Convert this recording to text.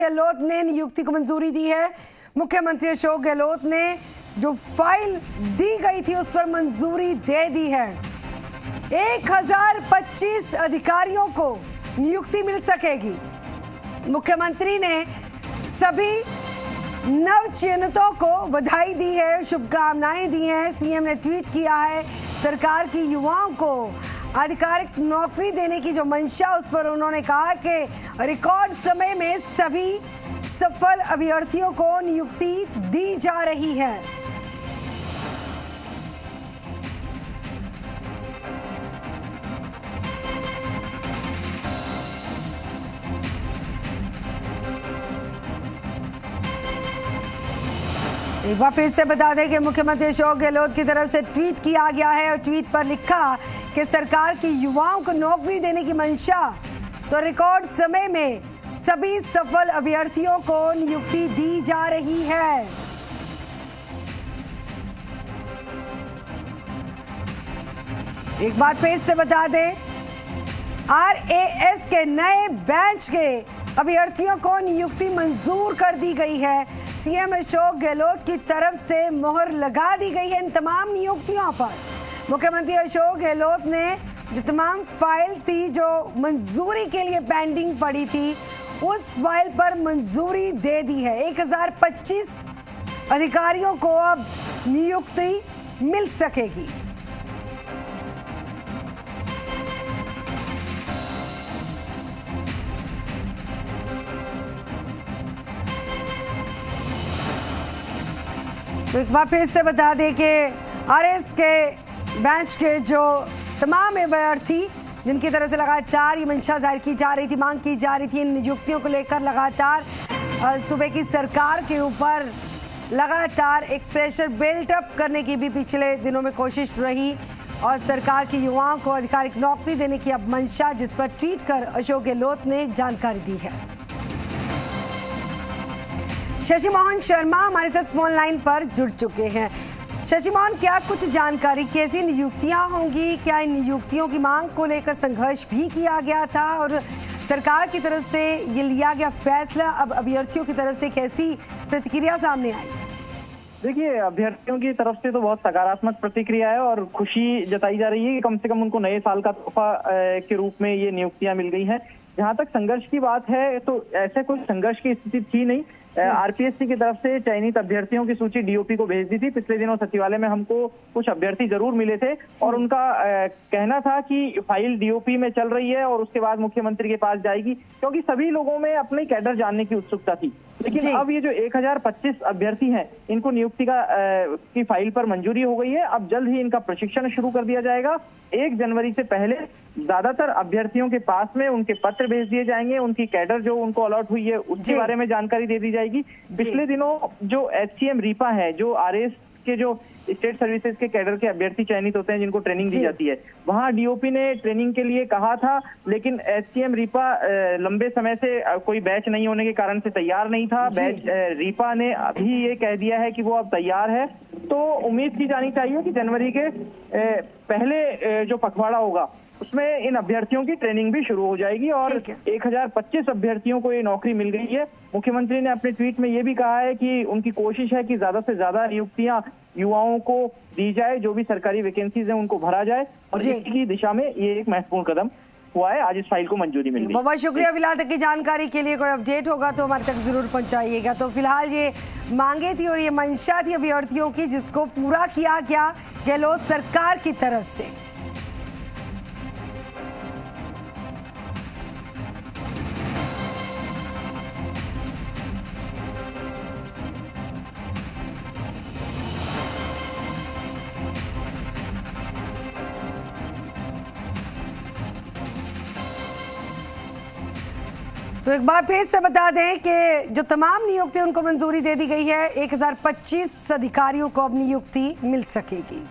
गहलोत ने नियुक्ति को मंजूरी दी है। मुख्यमंत्री अशोक गहलोत ने जो फाइल दी गई थी उस पर मंजूरी दे दी है। 1025 अधिकारियों को नियुक्ति मिल सकेगी। मुख्यमंत्री ने सभी नवचयनितों को बधाई दी है, शुभकामनाएं दी हैं। सीएम ने ट्वीट किया है, सरकार की युवाओं को आधिकारिक नौकरी देने की जो मंशा, उस पर उन्होंने कहा कि रिकॉर्ड समय में सभी सफल अभ्यर्थियों को नियुक्ति दी जा रही है। एक बार फिर से बता दें कि मुख्यमंत्री अशोक गहलोत की तरफ से ट्वीट किया गया है और ट्वीट पर लिखा कि सरकार की युवाओं को नौकरी देने की मंशा, तो रिकॉर्ड समय में सभी सफल अभ्यर्थियों को नियुक्ति दी जा रही है। एक बार फिर से बता दें, RAS के नए बैच के अभ्यर्थियों को नियुक्ति मंजूर कर दी गई है। सीएम अशोक गहलोत की तरफ से मोहर लगा दी गई है इन तमाम नियुक्तियों पर। मुख्यमंत्री अशोक गहलोत ने जो तमाम फाइल थी जो मंजूरी के लिए पेंडिंग पड़ी थी, उस फाइल पर मंजूरी दे दी है। 1025 अधिकारियों को अब नियुक्ति मिल सकेगी। तो एक बार फिर से बता दें कि RAS के बैच के जो तमाम अभ्यर्थी जिनकी तरफ से लगातार ये मंशा जाहिर की जा रही थी, मांग की जा रही थी, इन नियुक्तियों को लेकर लगातार सूबे की सरकार के ऊपर लगातार एक प्रेशर बिल्टअप करने की भी पिछले दिनों में कोशिश रही और सरकार की युवाओं को आधिकारिक नौकरी देने की अब मंशा, जिस पर ट्वीट कर अशोक गहलोत ने जानकारी दी है। शशि मोहन शर्मा हमारे साथ फोन लाइन पर जुड़ चुके हैं। शशि मोहन, क्या कुछ जानकारी, कैसी नियुक्तियां होंगी? क्या इन नियुक्तियों की मांग को लेकर संघर्ष भी किया गया था और सरकार की तरफ से ये लिया गया फैसला, अब अभ्यर्थियों की तरफ से कैसी प्रतिक्रिया सामने आई? देखिए, अभ्यर्थियों की तरफ से तो बहुत सकारात्मक प्रतिक्रिया है और खुशी जताई जा रही है कि कम से कम उनको नए साल का तोहफा के रूप में ये नियुक्तियां मिल गई हैं। जहां तक संघर्ष की बात है तो ऐसे कोई संघर्ष की स्थिति थी नहीं। RPSC की तरफ से चयनित अभ्यर्थियों की सूची DOP को भेज दी थी। पिछले दिनों सचिवालय में हमको कुछ अभ्यर्थी जरूर मिले थे और उनका कहना था कि फाइल DOP में चल रही है और उसके बाद मुख्यमंत्री के पास जाएगी, क्योंकि सभी लोगों में अपने कैडर जानने की उत्सुकता थी। लेकिन अब ये जो 1025 अभ्यर्थी हैं, इनको नियुक्ति की फाइल पर मंजूरी हो गई है। अब जल्द ही इनका प्रशिक्षण शुरू कर दिया जाएगा। 1 जनवरी से पहले ज्यादातर अभ्यर्थियों के पास में उनके पत्र भेज दिए जाएंगे, उनकी कैडर जो उनको अलॉट हुई है उसके बारे में जानकारी दे दी जाएगी। पिछले दिनों जो HCM रीपा है, जो RAS के जो स्टेट सर्विसेज के कैडर के अभ्यर्थी चयनित होते हैं जिनको ट्रेनिंग दी जाती है, वहां DOP ने ट्रेनिंग के लिए कहा था, लेकिन HCM रीपा लंबे समय से कोई बैच नहीं होने के कारण से तैयार नहीं था। बैच रीपा ने अभी ये कह दिया है कि वो अब तैयार है, तो उम्मीद की जानी चाहिए कि जनवरी के पहले जो पखवाड़ा होगा उसमें इन अभ्यर्थियों की ट्रेनिंग भी शुरू हो जाएगी और 1025 अभ्यर्थियों को ये नौकरी मिल गई है। मुख्यमंत्री ने अपने ट्वीट में ये भी कहा है कि उनकी कोशिश है कि ज्यादा से ज्यादा नियुक्तियां युवाओं को दी जाए, जो भी सरकारी वैकेंसीज हैं उनको भरा जाए, और इसकी दिशा में ये एक महत्वपूर्ण कदम हुआ है। आज इस फाइल को मंजूरी मिल गई। बहुत शुक्रिया। फिलहाल तक की जानकारी के लिए कोई अपडेट होगा तो हमारे तक जरूर पहुंचाइएगा। तो फिलहाल ये मांगे थी और ये मंशा थी अभ्यर्थियों की, जिसको पूरा किया गया गहलोत सरकार की तरफ से। तो एक बार फिर से बता दें कि जो तमाम नियुक्ति उनको मंजूरी दे दी गई है, 1025 अधिकारियों को अब नियुक्ति मिल सकेगी।